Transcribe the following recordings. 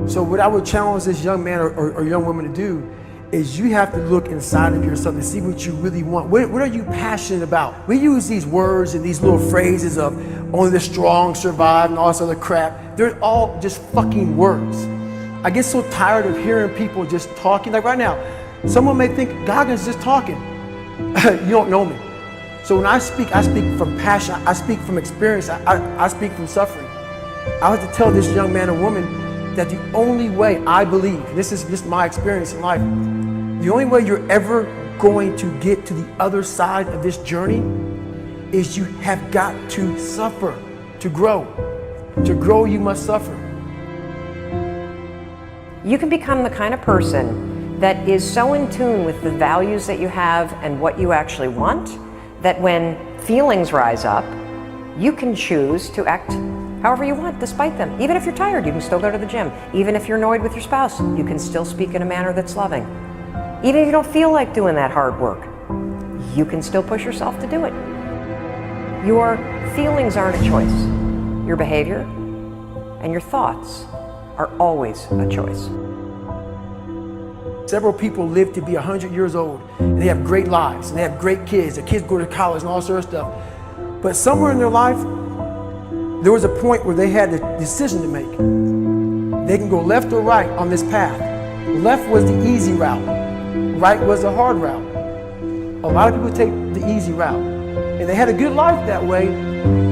So what I would challenge this young man or young woman to do is you have to look inside of yourself and see what you really want. What are you passionate about? We use these words and these little phrases of only the strong survive and all this other crap. They're all just fucking words. I get so tired of hearing people just talking. Like right now, someone may think Goggins just talking. You don't know me. So when I speak from passion, I speak from experience, I speak from suffering. I have to tell this young man or woman that the only way I believe, and this is just my experience in life, the only way you're ever going to get to the other side of this journey is you have got to suffer to grow. To grow, you must suffer. You can become the kind of person that is so in tune with the values that you have and what you actually want, that when feelings rise up, you can choose to act however you want despite them. Even if you're tired, you can still go to the gym. Even if you're annoyed with your spouse, you can still speak in a manner that's loving. Even if you don't feel like doing that hard work, you can still push yourself to do it. Your feelings aren't a choice. Your behavior and your thoughts are always a choice. Several people live to be 100 years old, and they have great lives, and they have great kids. Their kids go to college and all sorts of stuff. But somewhere in their life, there was a point where they had a decision to make. They can go left or right on this path. Left was the easy route. Right was the hard route. A lot of people take the easy route. And they had a good life that way,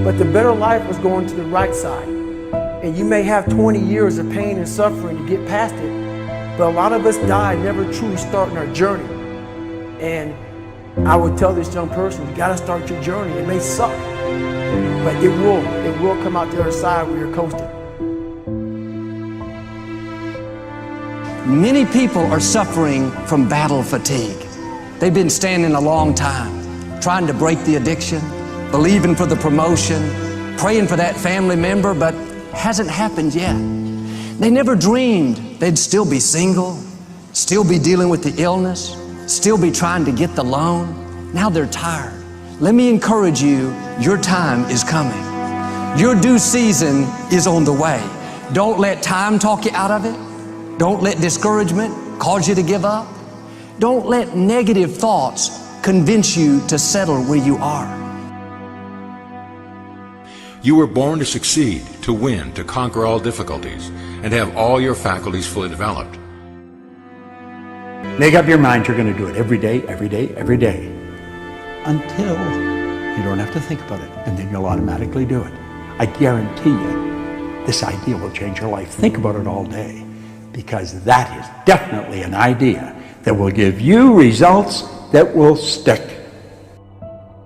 but the better life was going to the right side. And you may have 20 years of pain and suffering to get past it, but a lot of us die never truly starting our journey. And I would tell this young person, you gotta start your journey. It may suck, but it will come out the other side where you're coasting. Many people are suffering from battle fatigue. They've been standing a long time, trying to break the addiction, believing for the promotion, praying for that family member, but hasn't happened yet. They never dreamed they'd still be single, still be dealing with the illness, still be trying to get the loan. Now they're tired. Let me encourage you, your time is coming. Your due season is on the way. Don't let time talk you out of it. Don't let discouragement cause you to give up. Don't let negative thoughts convince you to settle where you are. You were born to succeed, to win, to conquer all difficulties, and have all your faculties fully developed. Make up your mind you're going to do it every day, every day, every day, until you don't have to think about it, and then you'll automatically do it. I guarantee you, this idea will change your life. Think about it all day, because that is definitely an idea that will give you results that will stick.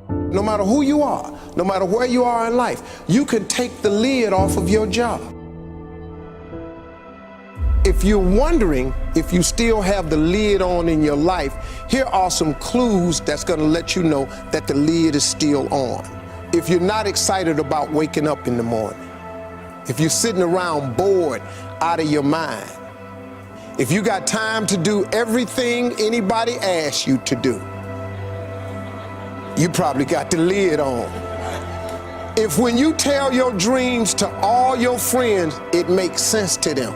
No matter who you are, no matter where you are in life, you can take the lid off of your job. If you're wondering if you still have the lid on in your life, here are some clues that's going to let you know that the lid is still on. If you're not excited about waking up in the morning, if you're sitting around bored out of your mind, if you got time to do everything anybody asks you to do, you probably got the lid on. If when you tell your dreams to all your friends, it makes sense to them,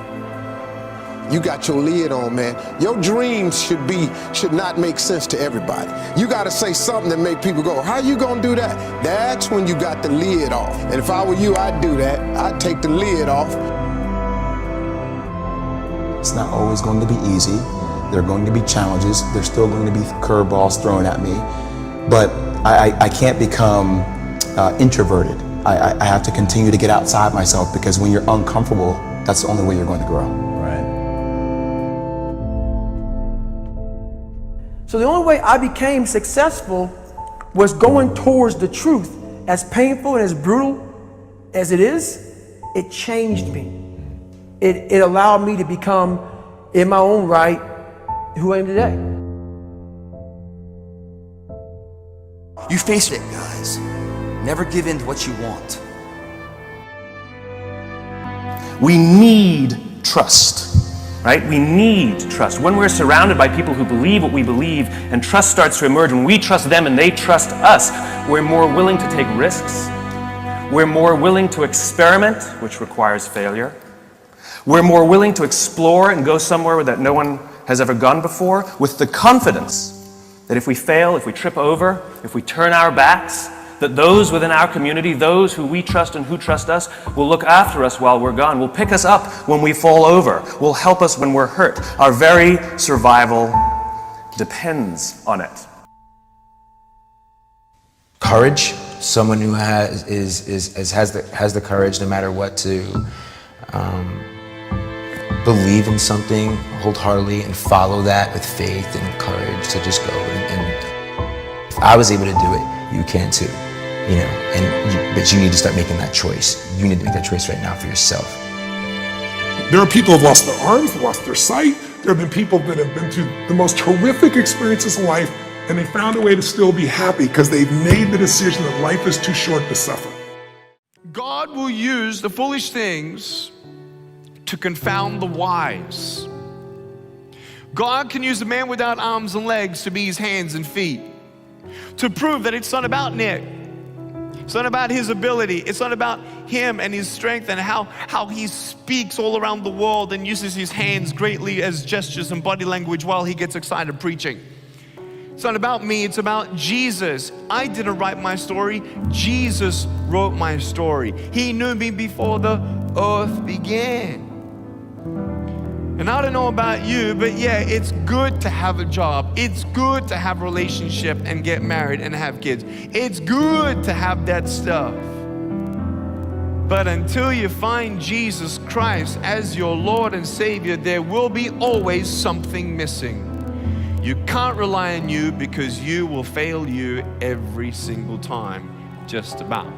you got your lid on, man. Your dreams should not make sense to everybody. You got to say something that make people go, how you gonna do that? That's when you got the lid off. And if I were you, I'd do that. I'd take the lid off. It's not always going to be easy. There are going to be challenges. There's still going to be curveballs thrown at me. But I can't become introverted. I have to continue to get outside myself, because when you're uncomfortable, that's the only way you're going to grow. Right. So the only way I became successful was going towards the truth. As painful and as brutal as it is, it changed me. It allowed me to become, in my own right, who I am today. You face it, guys. Never give in to what you want. We need trust, right? We need trust. When we're surrounded by people who believe what we believe and trust starts to emerge, when we trust them and they trust us, we're more willing to take risks. We're more willing to experiment, which requires failure. We're more willing to explore and go somewhere that no one has ever gone before, with the confidence that if we fail, if we trip over, if we turn our backs, that those within our community, those who we trust and who trust us, will look after us while we're gone, will pick us up when we fall over, will help us when we're hurt. Our very survival depends on it. Courage, someone who has the courage no matter what to believe in something wholeheartedly and follow that with faith and courage to just go. And if I was able to do it, you can too. You know, but you need to start making that choice. You need to make that choice right now for yourself. There are people who've lost their arms, lost their sight. There have been people that have been through the most horrific experiences in life, and they found a way to still be happy because they've made the decision that life is too short to suffer. God will use the foolish things to confound the wise. God can use a man without arms and legs to be his hands and feet, to prove that it's not about Nick. It's not about his ability. It's not about him and his strength and how he speaks all around the world and uses his hands greatly as gestures and body language while he gets excited preaching. It's not about me, it's about Jesus. I didn't write my story, Jesus wrote my story. He knew me before the earth began. And I don't know about you, but yeah, it's good to have a job. It's good to have a relationship and get married and have kids. It's good to have that stuff. But until you find Jesus Christ as your Lord and Savior, there will be always something missing. You can't rely on you because you will fail you every single time, just about.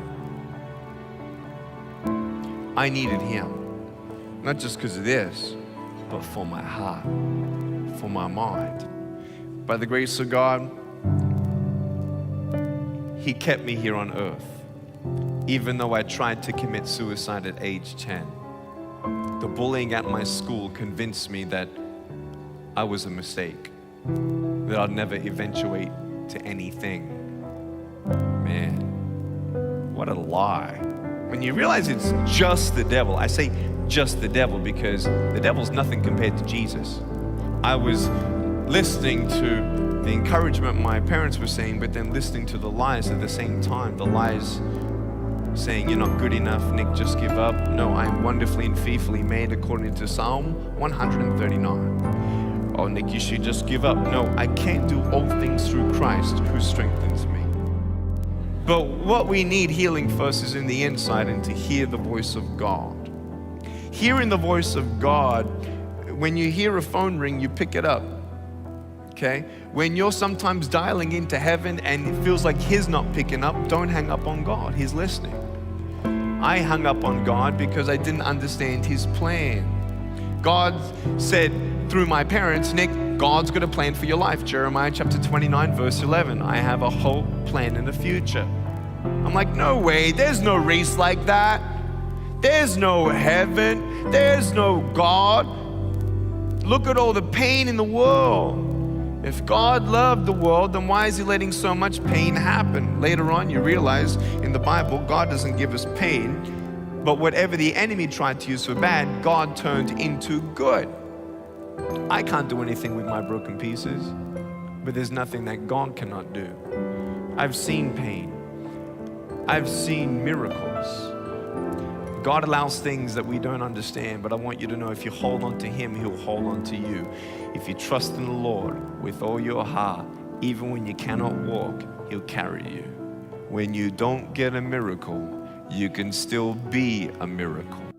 I needed Him, not just because of this, but for my heart, for my mind. By the grace of God, He kept me here on earth, even though I tried to commit suicide at age 10. The bullying at my school convinced me that I was a mistake, that I'd never eventuate to anything. Man, what a lie. When you realize it's just the devil, I say just the devil because the devil's nothing compared to Jesus. I was listening to the encouragement my parents were saying, but then listening to the lies at the same time. The lies saying, you're not good enough, Nick, just give up. No, I'm wonderfully and fearfully made according to Psalm 139. Oh, Nick, you should just give up. No, I can't do all things through Christ who strengthens me. But what we need healing first is in the inside and to hear the voice of God. Hearing the voice of God, when you hear a phone ring, you pick it up, okay? When you're sometimes dialing into heaven and it feels like He's not picking up, don't hang up on God, He's listening. I hung up on God because I didn't understand His plan. God said through my parents, Nick, God's got a plan for your life. Jeremiah chapter 29, verse 11, I have a hope, plan, in the future. I'm like, no way, there's no race like that. There's no heaven, there's no God. Look at all the pain in the world. If God loved the world, then why is He letting so much pain happen? Later on, you realize in the Bible, God doesn't give us pain, but whatever the enemy tried to use for bad, God turned into good. I can't do anything with my broken pieces, but there's nothing that God cannot do. I've seen pain. I've seen miracles. God allows things that we don't understand, but I want you to know if you hold on to Him, He'll hold on to you. If you trust in the Lord with all your heart, even when you cannot walk, He'll carry you. When you don't get a miracle, you can still be a miracle.